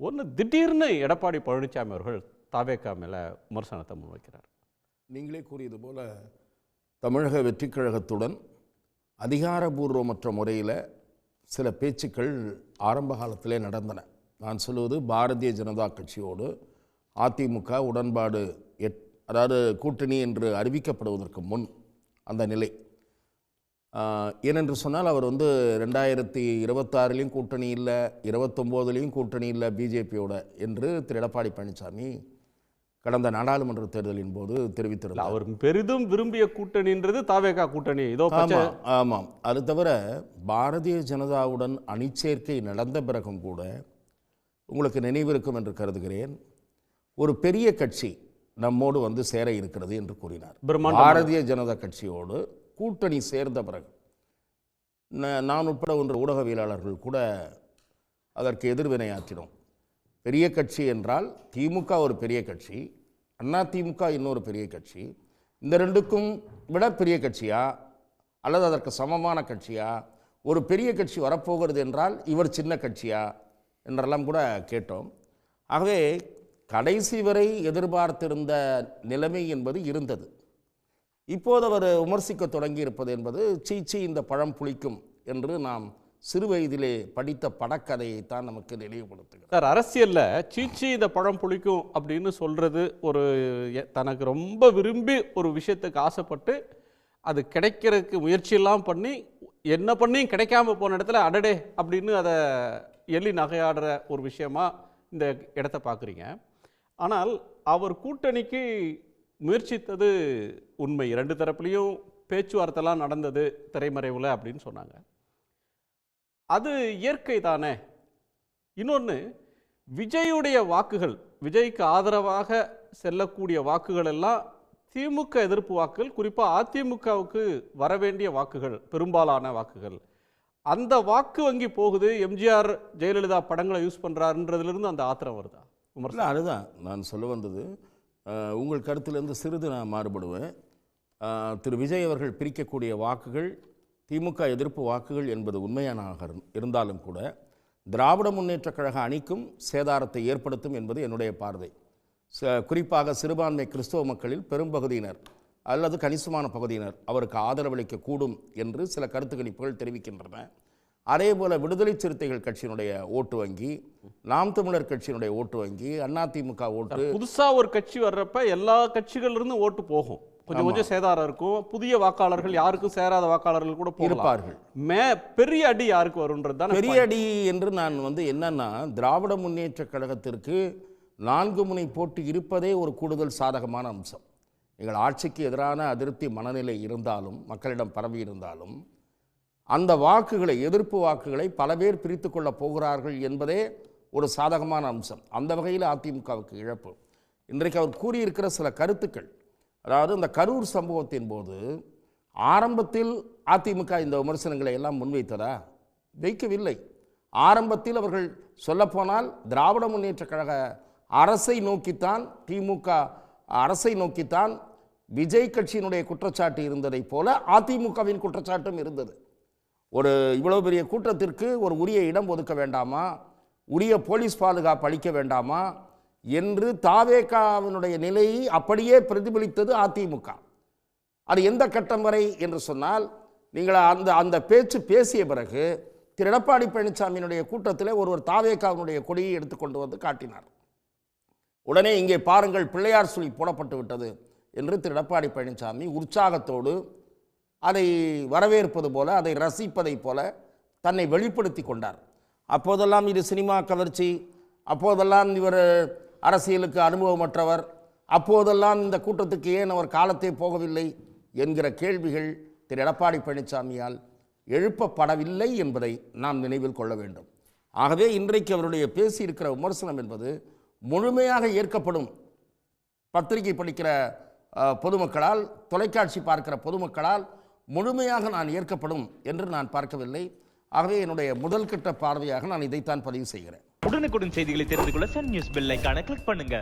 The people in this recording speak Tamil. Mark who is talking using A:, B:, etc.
A: ஒன்று திடீர்னு எடப்பாடி பழனிசாமி அவர்கள் தாவேகா மேலே விமர்சனத்தை முன்வைக்கிறார்.
B: நீங்களே கூறியது போல தமிழக வெற்றிக் கழகத்துடன் அதிகாரபூர்வமற்ற முறையில் சில பேச்சுக்கள் ஆரம்ப காலத்திலே நடந்தன. நான் சொல்வது பாரதிய ஜனதா கட்சியோடு அதிமுக உடன்பாடு அதாவது கூட்டணி என்று அறிவிக்கப்படுவதற்கு முன் அந்த நிலை. ஏனென்று சொன்னால் அவர் 2026 கூட்டணி இல்லை, 29 கூட்டணி இல்லை பிஜேபியோட என்று திரு எடப்பாடி பழனிசாமி கடந்த நாடாளுமன்ற தேர்தலின் போது தெரிவித்திருந்தார்.
A: அவர் பெரிதும் விரும்பிய கூட்டணின்றது தாவேகா கூட்டணி. இதோ
B: ஆமாம். அது தவிர பாரதிய ஜனதாவுடன் அணிச்சேர்க்கை நடந்த பிறகும் கூட உங்களுக்கு நினைவிருக்கும் என்று கருதுகிறேன், ஒரு பெரிய கட்சி நம்மோடு சேர இருக்கிறது என்று கூறினார். பாரதிய ஜனதா கட்சியோடு கூட்டணி சேர்ந்த பிறகு நான் உட்பட ஊடகவியலாளர்கள் கூட அதற்கு எதிர்வினையாற்றினோம். பெரிய கட்சி என்றால் திமுக ஒரு பெரிய கட்சி, அதிமுக இன்னொரு பெரிய கட்சி, இந்த ரெண்டுக்கும் விட பெரிய கட்சியா அல்லது அதற்கு சமமான கட்சியா, ஒரு பெரிய கட்சி வரப்போகிறது என்றால் இவர் சின்ன கட்சியா என்றெல்லாம் கூட கேட்டோம். ஆகவே கடைசி வரை எதிர்பார்த்திருந்த நிலைமை என்பது இருந்தது. இப்போது அவர் விமர்சிக்க தொடங்கி இருப்பது என்பது சீச்சி இந்த பழம் புளிக்கும் என்று நாம் சிறு வயதிலே படித்த படக்கதையைத்தான் நமக்கு நினைவுபடுத்துகிறார்.
A: சார், அரசியலில் சீச்சி இந்த பழம் புளிக்கும் அப்படின்னு சொல்கிறது ஒரு தனக்கு ரொம்ப விரும்பி ஒரு விஷயத்துக்கு ஆசைப்பட்டு அது கிடைக்கிறதுக்கு முயற்சியெல்லாம் பண்ணி என்ன பண்ணியும் கிடைக்காம போன இடத்துல அடடே அப்படின்னு அதை எள்ளி நகையாடுற ஒரு விஷயமா இந்த இடத்த பார்க்குறீங்க. ஆனால் அவர் கூட்டணிக்கு முயற்சித்தது உண்மை. 2 தரப்புலையும் பேச்சுவார்த்தைலாம் நடந்தது திரைமறைவில் அப்படின்னு சொன்னாங்க. அது இயற்கை தானே. இன்னொன்று, விஜயுடைய வாக்குகள், விஜய்க்கு ஆதரவாக செல்லக்கூடிய வாக்குகள் எல்லாம் திமுக எதிர்ப்பு வாக்குகள், குறிப்பாக அதிமுகவுக்கு வரவேண்டிய வாக்குகள், பெரும்பாலான வாக்குகள். அந்த வாக்கு வங்கி போகுது. எம்ஜிஆர் ஜெயலலிதா படங்களை யூஸ் பண்ணுறாருன்றதுலேருந்து அந்த ஆத்திரம் வருதா?
B: அதுதான் நான் சொல்ல வந்தது. உங்கள் கருத்திலிருந்து சிறிது நான் மாறுபடுவேன். திரு விஜய் அவர்கள் பிரிக்கக்கூடிய வாக்குகள் திமுக எதிர்ப்பு வாக்குகள் என்பது உண்மையானாக இருந்தாலும் கூட திராவிட முன்னேற்றக் கழக அணிக்கும் சேதாரத்தை ஏற்படுத்தும் என்பது என்னுடைய பார்வை. குறிப்பாக சிறுபான்மை கிறிஸ்தவ மக்களில் பெரும்பகுதியினர் அல்லது கணிசமான பகுதியினர் அவருக்கு ஆதரவளிக்கக்கூடும் என்று சில கருத்து கணிப்புகள் தெரிவிக்கின்றன. அதே போல் விடுதலை சிறுத்தைகள் கட்சியினுடைய ஓட்டு வங்கி, நாம் தமிழர் கட்சியினுடைய ஓட்டு வங்கி, அதிமுக ஓட்டு,
A: புதுசாக ஒரு கட்சி வர்றப்ப எல்லா கட்சிகளிலிருந்து ஓட்டு போகும், கொஞ்சம் கொஞ்சம் சேதாரம் இருக்கும். புதிய வாக்காளர்கள், யாருக்கும் சேராத வாக்காளர்கள் கூட இருப்பார்கள். பெரிய அடி யாருக்கு வரும்ன்றது
B: பெரிய அடி என்று நான் என்னன்னா, திராவிட முன்னேற்ற கழகத்திற்கு 4 முனை போட்டி இருப்பதே ஒரு கூடுதல் சாதகமான அம்சம். எங்கள் ஆட்சிக்கு எதிரான அதிருப்தி மனநிலை இருந்தாலும், மக்களிடம் பரவி இருந்தாலும், அந்த வாக்குகளை, எதிர்ப்பு வாக்குகளை பல பேர் பிரித்து கொள்ளப் போகிறார்கள் என்பதே ஒரு சாதகமான அம்சம். அந்த வகையில் அதிமுகவுக்கு இழப்பு. இன்றைக்கு அவர் கூறியிருக்கிற சில கருத்துக்கள், அதாவது இந்த கரூர் சம்பவத்தின் போது ஆரம்பத்தில் அதிமுக இந்த விமர்சனங்களை எல்லாம் முன்வைத்ததா? வைக்கவில்லை. ஆரம்பத்தில் அவர்கள் சொல்லப்போனால் திராவிட முன்னேற்ற கழக அரசை நோக்கித்தான், திமுக அரசை நோக்கித்தான் விஜய் கட்சியினுடைய குற்றச்சாட்டு இருந்ததை போல அதிமுகவின் குற்றச்சாட்டும் இருந்தது. ஒரு இவ்வளவு பெரிய கூட்டத்திற்கு ஒரு உரிய இடம் ஒதுக்க வேண்டாமா, உரிய போலீஸ் பாதுகாப்பு அளிக்க வேண்டாமா என்று தாவேகாவினுடைய நிலையை அப்படியே பிரதிபலித்தது அதிமுக. அது எந்த கட்டம் வரை என்று சொன்னால், நீங்கள் அந்த பேச்சு பேசிய பிறகு திரு எடப்பாடி பழனிசாமியினுடைய கூட்டத்தில் ஒருவர் தாவேகாவினுடைய கொடியை எடுத்துக்கொண்டு வந்து காட்டினார். உடனே இங்கே பாருங்கள் பிள்ளையார் சொல்லி போடப்பட்டு விட்டது என்று திரு எடப்பாடி பழனிசாமி உற்சாகத்தோடு அதை வரவேற்பது போல, அதை ரசிப்பதை போல தன்னை வெளிப்படுத்தி கொண்டார். அப்போதெல்லாம் இது சினிமா கவர்ச்சி, அப்போதெல்லாம் இவர் அரசியலுக்கு அனுபவமற்றவர், அப்போதெல்லாம் இந்த கூட்டத்துக்கு ஏன் அவர் காலத்தே போகவில்லை என்கிற கேள்விகள் திரு எடப்பாடி பழனிசாமியால் எழுப்பப்படவில்லை என்பதை நாம் நினைவில் கொள்ள வேண்டும். ஆகவே இன்றைக்கு அவருடைய பேசியிருக்கிற விமர்சனம் என்பது முழுமையாக ஏற்கப்படும். பத்திரிகை படிக்கிற பொதுமக்களால், தொலைக்காட்சி பார்க்கிற பொதுமக்களால் முழுமையாக நான் ஏற்கப்படும் என்று நான் பார்க்கவில்லை. ஆகவே என்னுடைய முதல் கட்ட பார்வையாக நான் இதைத்தான் பதிவு செய்கிறேன்.
C: உடனுக்குடன் செய்திகளை தெரிந்து கொள்ள சன் நியூஸ் பெல் ஐகானை கிளிக் பண்ணுங்க.